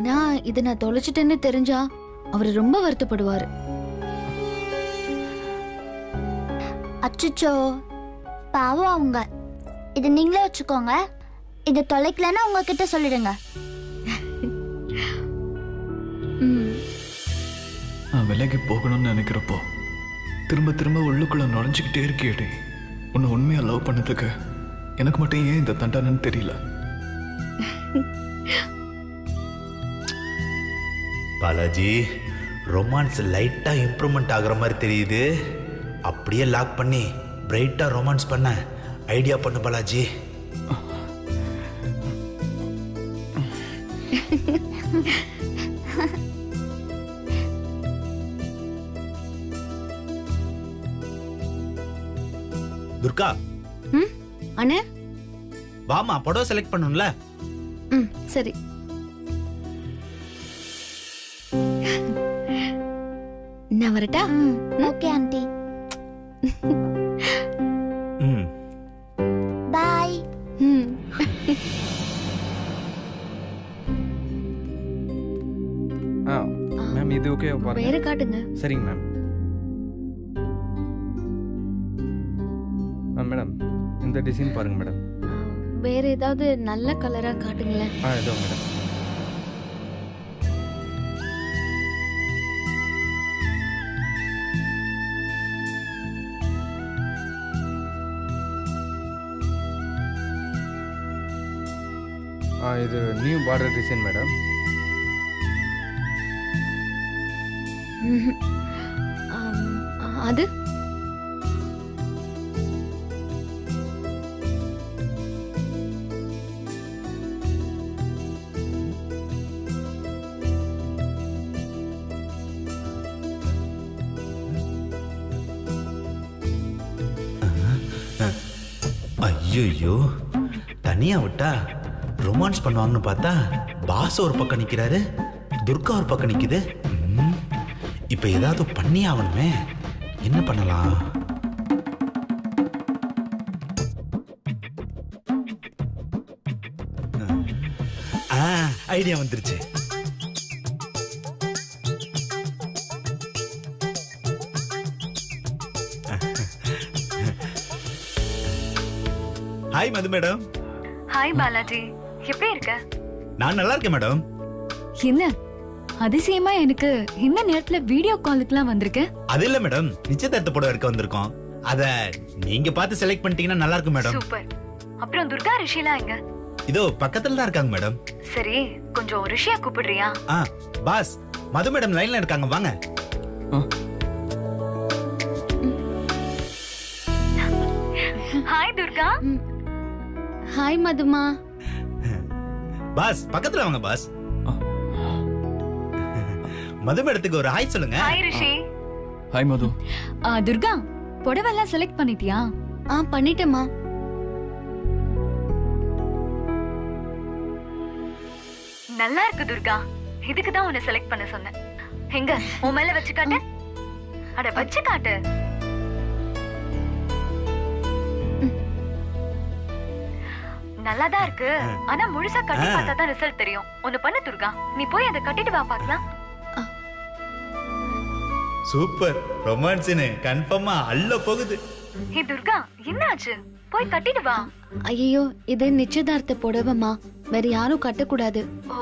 ஆனா இத நான் தொலைச்சிட்டேன்னு தெரிஞ்சா அவர் ரொம்ப வருத்தப்படுவாரு. அச்சுச்சோ, பாவம் அவங்க. இது நீங்களே வச்சுக்கோங்க. இதை தொலைக்கலன்னா உங்ககிட்ட சொல்லிடுங்க. நான் விலகி போகணும்னு நினைக்கிறப்போ திரும்ப திரும்ப உள்ளுக்குள்ள நுழைஞ்சுக்கிட்டே இருக்கேடி. உன்னை உண்மையா லவ் பண்ணதுக்கு எனக்கு மட்டும் ஏன் இந்த தண்டனைன்னு தெரியல. பாலாஜி, ரொமான்ஸ் லைட்டா இம்ப்ரூவ்மெண்ட் ஆகுற மாதிரி தெரியுது. அப்படியே லாக் பண்ணி பிரைட்டா ரொமான்ஸ் பண்ண ஐடியா பண்ணு பாலாஜி. துர்கா, அண்ணே வாமா, படம் செலக்ட் பண்ணணும்ல. சரி. நான் வரட்டா? Okay aunty. பாய். மேம் இது ஓகே பாருங்க. வேற காட்டுங்க. சரிங்க மேம். மேடம் இந்த டிசைன் பாருங்க மேடம். வேற ஏதாவது நல்ல கலரா காட்டுங்களேன். இதோ மேடம். இது நியூ பார்டர் டிசைன் மேடம். அது ஐயோ, தனியா விட்டா ரொமான்ஸ் பண்ணுவாங்கன்னு பார்த்தா பாஸ் ஒரு பக்கம் நிக்கிறாரு, துர்கா ஒரு பக்கம் நிக்குது. இப்ப ஏதாவது பண்ணி ஆகணுமே. என்ன பண்ணலாம்? ஐடியா வந்துருச்சு. ஹாய் மது மேடம். ஹாய் பாலாஜி, எப்படி இருக்க? நான் நல்லா இருக்கேன் மேடம். என்ன அதிசயமா எனக்கு இந்த நேரத்துல வீடியோ காலுக்குலாம் வந்திருக்க? அது இல்ல மேடம், நிச்சயதார்த்த படம் எடுக்க வந்திருக்கோம். அத நீங்க பார்த்து செலக்ட் பண்ணிட்டீங்கன்னா நல்லா இருக்கும் மேடம். சூப்பர். அப்புறம் துர்கா ரிஷிலா எங்க? இதோ பக்கத்துல தான் இருக்காங்க மேடம். சரி, கொஞ்சம் ரிஷியா கூப்பிடுறியா? பாஸ், மது மேடம் லைன்ல இருக்காங்க, வாங்க. ஹாய் துர்கா. ஹாய் மதுமா. பாஸ் பக்கத்துல வாங்க பாஸ். மது மேடத்துக்கு ஒரு ஹாய் சொல்லுங்க. ஹாய் ரிஷி. ஹாய் மது. துர்கா, புடவெல்லாம் செலக்ட் பண்ணிட்டியா? பண்ணிட்டேமா. நல்லா இருக்கு துர்கா. இதுக்கு தான் உன்னை செலக்ட் பண்ண சொன்னேன். எங்க உன் மேல வச்சு காட்டு. அட வச்சு காட்டு. நல்லாதான் இருக்கு. ஆனா முழுசா கட்டி பார்த்தா தான் ரிசல்ட் தெரியும். ஒன்னு பண்ணு துர்கா, நீ போய் அதை கட்டிட்டு வா பார்க்கலாம். சூப்பர். ரொமான்ஸ்னு கன்ஃபார்மா அள்ள போகுது. ஹே துர்கா, என்னாச்சு? போய் கட்டிட்டு வா. ஐயோ, இது நிச்சயதார்த்த புடவைமா. வேற யாரும் கட்டக்கூடாது. ஓ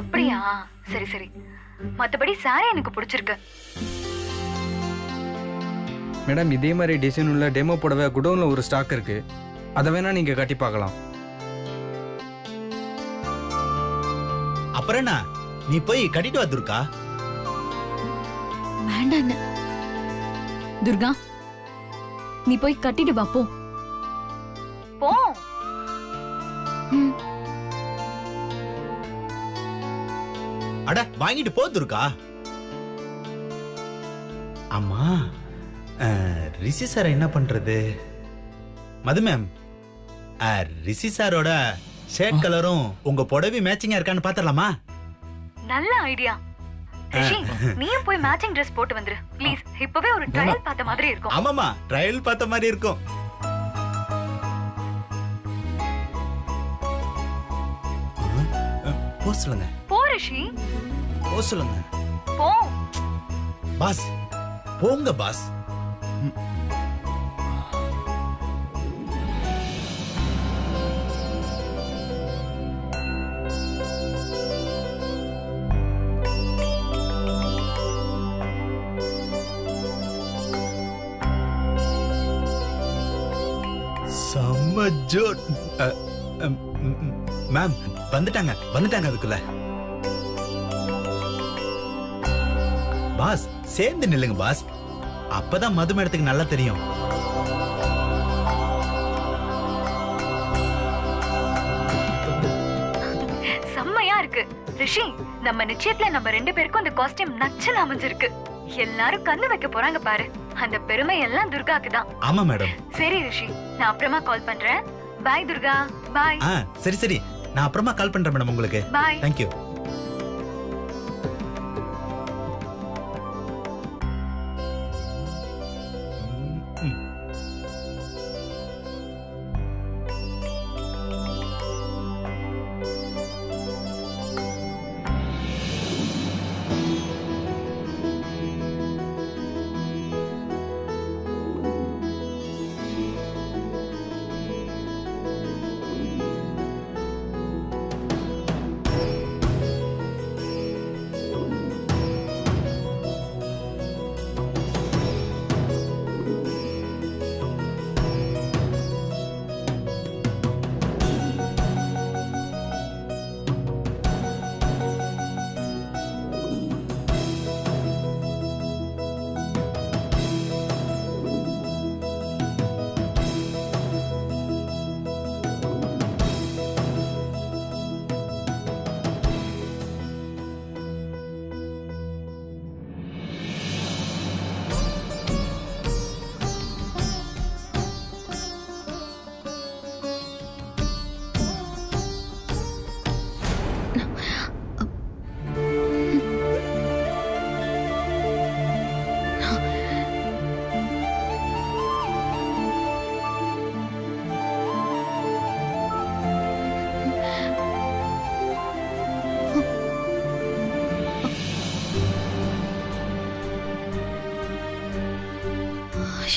அப்படியா? சரி சரி. மத்தபடி சாரி எனக்கு பிடிச்சிருக்கு. மேடம் இதே மாதிரி டிசைன் உள்ள டெமோ புடவை குடோன்ல ஒரு ஸ்டாக் இருக்கு. அதை வேணா நீங்க கட்டி பார்க்கலாம். அப்புறம் என்ன, நீ போய் கட்டிட்டு வா துர்கா. வேண்டாம் துர்கா, நீ போய் கட்டிட்டு வா. போ போ. அட வாங்கிட்டு போ துர்கா. அம்மா, ரிஷி சார் என்ன பண்றது? மது மேம், ரிஷி சாரோட ஷர்ட் கலரும் உங்க புடவை மேட்சிங்கா இருக்கான்னு பாத்தலாமா? நல்ல ஐடியா. ரிஷி, நீயும் போய் மேட்சிங் Dress போட்டு வந்துரு ப்ளீஸ். இப்பவே ஒரு ட்ரையல் பார்த்த மாதிரி இருக்கும். ஆமாமா, ட்ரையல் பார்த்த மாதிரி இருக்கும். போ சொல்லுங்க. போ ரிஷி, போ சொல்லுங்க. போ. பாஸ் போங்க பாஸ். செம்ம ஜோட். மேம் வந்துட்டாங்க வந்துட்டாங்க அதுக்குள்ள. பாஸ் சேர்ந்து நில்லுங்க பாஸ், அப்பதான் மது மேடத்துக்கு நல்லா தெரியும். செம்மையா இருக்கு ரிஷி. நம்ம நிச்சயத்துல நம்ம 2 பேருக்கும் அந்த காஸ்டியூம் நச்சல் அமைஞ்சிருக்கு. எல்லாரும் கண்ணு வைக்க போறாங்க பாரு. அந்த பெருமை எல்லாம் துர்காக்கு தான். ஆமா மேடம். சரி ரிஷி, நான் அப்புறமா கால் பண்றேன். பாய் துர்கா. பாய். சரி சரி, நான் அப்புறமா கால் பண்றேன் மேடம் உங்களுக்கு. பாய். தேங்க்யூ.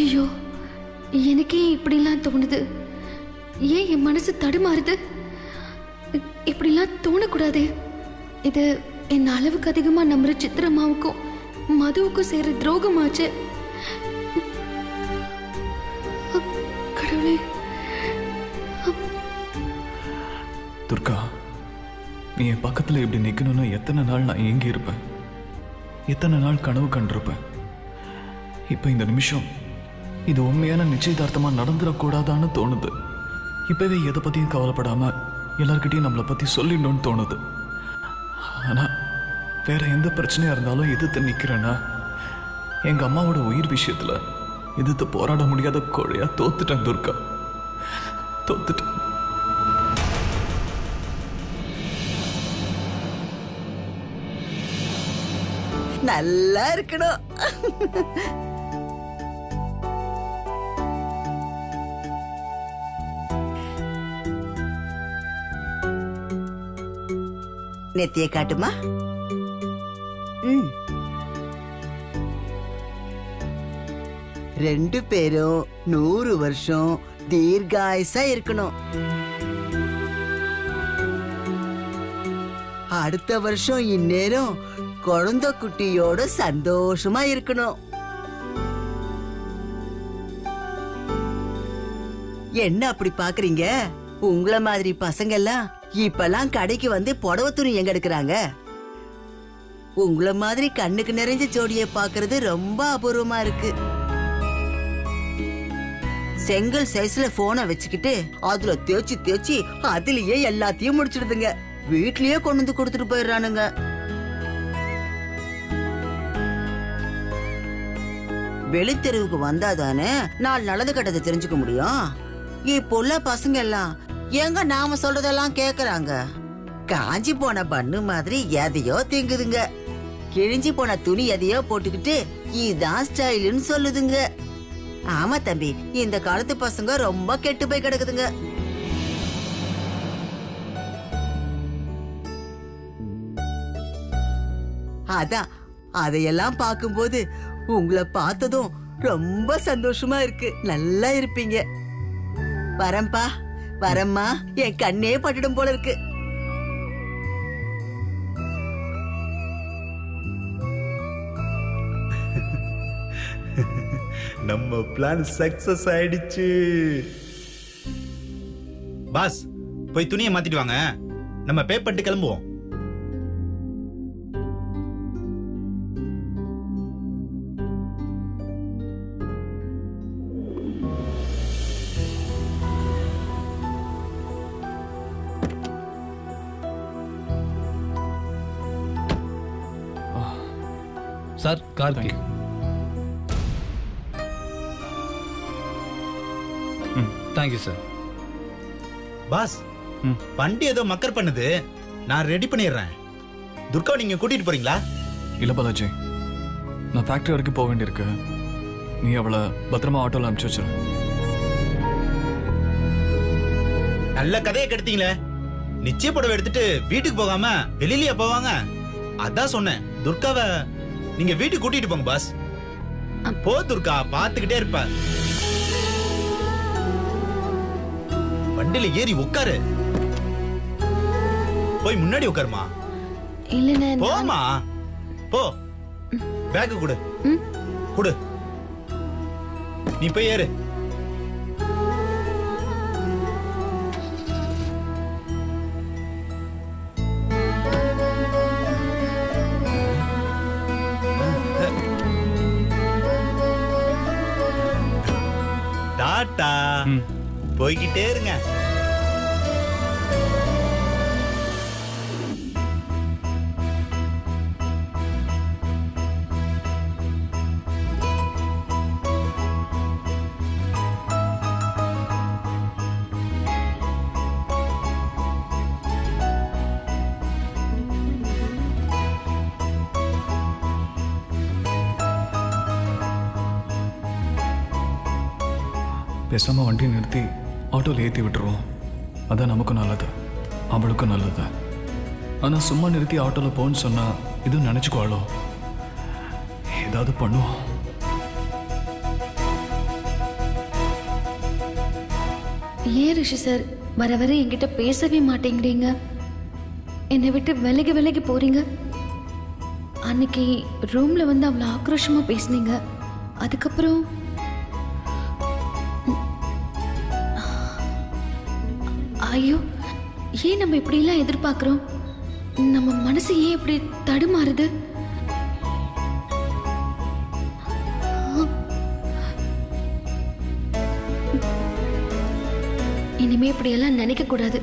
ஐயோ, எனக்கே இப்படிலாம் தோணுது. ஏன் என் மனசு தடுமாறுது? இப்படிலாம் தோணக்கூடாது. இது என் அளவுக்கு அதிகமா நம்புற சித்திரமாவுக்கும் மதுவுக்கும் சேர துரோகமாச்சு. கடவுளே. துர்கா, நீ என் பக்கத்துல இப்படி நிக்கணும்னா எத்தனை நாள் நான் எங்கே இருப்பேன்? எத்தனை நாள் கனவு கண்டிருப்பேன்? இப்ப இந்த நிமிஷம் இது உண்மையான நிச்சயதார்த்தமா நடந்துடக்கூடாதான்னு தோணுது. இப்பவே எதை பத்தியும் கவலைப்படாம எல்லார்கிட்டையும் நம்மளை பத்தி சொல்லிடணும்னு தோணுது. ஆனா வேற எந்த பிரச்சனையா இருந்தாலும் எதிர்த்து நிக்கிறேன்னா எங்க அம்மாவோட உயிர் விஷயத்துல எதிர்த்து போராட முடியாத கோழையா தோத்துட்டேன் துர்கா, தோத்துட்டேன். நல்லா இருக்கணும். நெத்திய காட்டுமா? ரெண்டு பேரும் 100 வருஷம் தீர்காயுசா இருக்கணும். அடுத்த வருஷம் இந்நேரம் குழந்தை குட்டியோட சந்தோஷமா இருக்கணும். என்ன அப்படி பாக்குறீங்க? உங்கள மாதிரி பசங்க எல்லாம் இப்பெல்லாம் கடைக்கு வந்து புடவை துணி எங்க எடுக்கிறாங்க? உங்கள மாதிரி கண்ணுக்கு நிறைஞ்ச ஜோடியை பாக்குறது ரொம்ப அபூர்வமா இருக்கு. செங்கல் சைஸ்ல போனை வச்சுக்கிட்டு அதுல தேய்ச்சி தேய்ச்சி அதுலயே எல்லாத்தையும் முடிச்சிடுதுங்க. வீட்லயே கொண்டு வந்து கொடுத்துட்டு போயிடுறானுங்க. வெளித்தெருவுக்கு வந்தாதானே நாலு நல்லது கெட்டதை தெரிஞ்சுக்க முடியும். இப்போ உள்ள பசங்க எல்லாம் எங்க நாம சொல்றதெல்லாம் கேக்குறாங்க. காஞ்சி போன பண்ணு மாதிரி எதையோ திங்குதுங்க. கிழிஞ்சி போன துணி எதையோ போட்டுக்கிட்டு இதான் ஸ்டைலுன்னு சொல்லுதுங்க. ஆமா தம்பி, இந்த காலத்து பசங்க ரொம்ப கெட்டு போய் கிடக்குதுங்க. அதான் அதையெல்லாம் பார்க்கும்போது உங்களை பார்த்ததும் ரொம்ப சந்தோஷமா இருக்கு. நல்லா இருப்பீங்க. வரம்பா, வரம்மா, என் கண்ணே பட்டுடும் போல இருக்கு. நம்ம பிளான் சக்சஸ் ஆயிடுச்சு. பாஸ், போய் துணியை மாத்திட்டு வாங்க, நம்ம பே பண்ணிட்டு கிளம்புவோம். சார், கார்கி. Thank you sir. பாஸ், வண்டி ஏதோ மக்கர் பண்ணுது, நான் ரெடி பண்ணிடுறேன். துர்காவை நீங்க கூட்டிட்டு போறீங்களா? இல்ல பாலாஜி, நான் ஃபேக்டரி வரைக்கும் போக வேண்டியிருக்கு. நீ அவளை பத்திரமா ஆட்டோல அனுப்பிச்சு வச்சிரு. நல்ல கதையை கெடுத்தீங்களே. நிச்சய புடவை எடுத்துட்டு வீட்டுக்கு போகாம வெளியிலயா போவாங்க? அதான் சொன்னேன், துர்காவை நீங்க வீட்டுக்கு கூட்டிட்டு போங்க பாஸ். போ துர்கா, பாத்துக்கிட்டே இருப்ப. வண்டியில ஏறி உட்காரு. போய் முன்னாடி உட்காருமா. இல்ல போமா, போ. பேக் கொடு, கொடு. நீ போய் ஏறு. டாடா, போய்கிட்டே இருங்க. பேசாம வண்டியை நிறுத்தி ஆட்டோவில் ஏற்றி விட்டுருவோம். அதான் நமக்கும் நல்லது, அவளுக்கும் நல்லது. ஆனால் சும்மா நிறுத்தி ஆட்டோவில் போன்னு சொன்னா இதுவும் நினச்சிக்குவாளோ, ஏதாவது பண்ணுவோம். ஏன் ரிஷி சார் வர வர என்கிட்ட பேசவே மாட்டேங்கிறீங்க? என்னை விட்டு விலகி விலகி போறீங்க. அன்னைக்கு ரூம்ல வந்து அவ்வளோ ஆக்ரோஷமா பேசுனீங்க. அதுக்கப்புறம் ஐயோ, ஏன் நம்ம இப்படிலாம் எதிர்பார்க்கிறோம்? நம்ம மனசு ஏன் இப்படி தடுமாறுது? இனிமே இப்படியெல்லாம் நினைக்க கூடாது.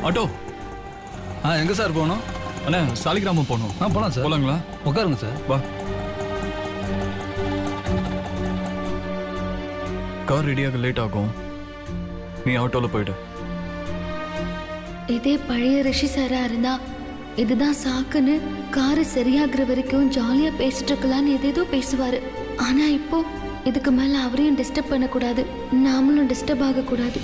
ஆட்டோ. எங்கே சார் போகணும்? அண்ணா சாலிகிராமம் போகணும். போகலாம் சார். போலாங்களா? உட்காருங்க சார். வா. கார் ரெடியாக லேட் ஆகும், நீ ஆட்டோவில் போயிடு. இதே பழைய ரிஷி சாரா இருந்தா இதுதான் சாக்குன்னு காரு சரியாகிற வரைக்கும் ஜாலியா பேசிட்டு இருக்கலான்னு எதேதோ பேசுவாரு. ஆனா இப்போ இதுக்கு மேல அவரையும் டிஸ்டர்ப் பண்ணக்கூடாது, நாமளும் டிஸ்டர்ப் ஆகக்கூடாது.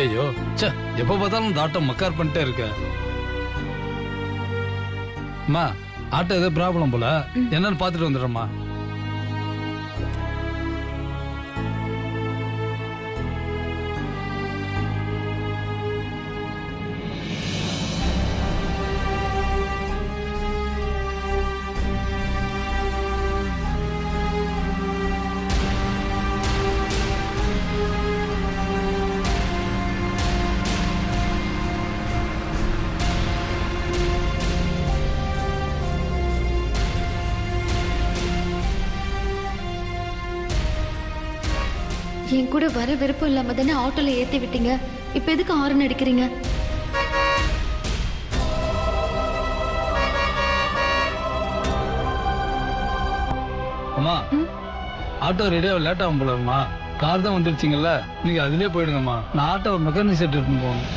ஐயோ சே, எப்போ பார்த்தாலும் இந்த ஆட்டோ மக்கார் பண்ணிட்டே இருக்க. அம்மா, ஆட்டோ ஏதோ ப்ராப்ளம் போல, என்னன்னு பார்த்துட்டு வந்துடுறேம்மா. என் கூட வர விருப்பம் இல்லாம தானே ஆட்டோல ஏத்தி விட்டீங்க, இப்ப எதுக்கு ஹாரன் அடிக்கிறீங்க? அம்மா, ஆட்டோ ரெடியாக லேட் ஆகும் போலம்மா. கார் தான் வந்துருச்சிங்கல்ல, நீங்க அதுலயே போயிடுங்கம்மா. நான் ஆட்டோ மெக்கானிக் செட் எடுத்துன்னு போகணும்.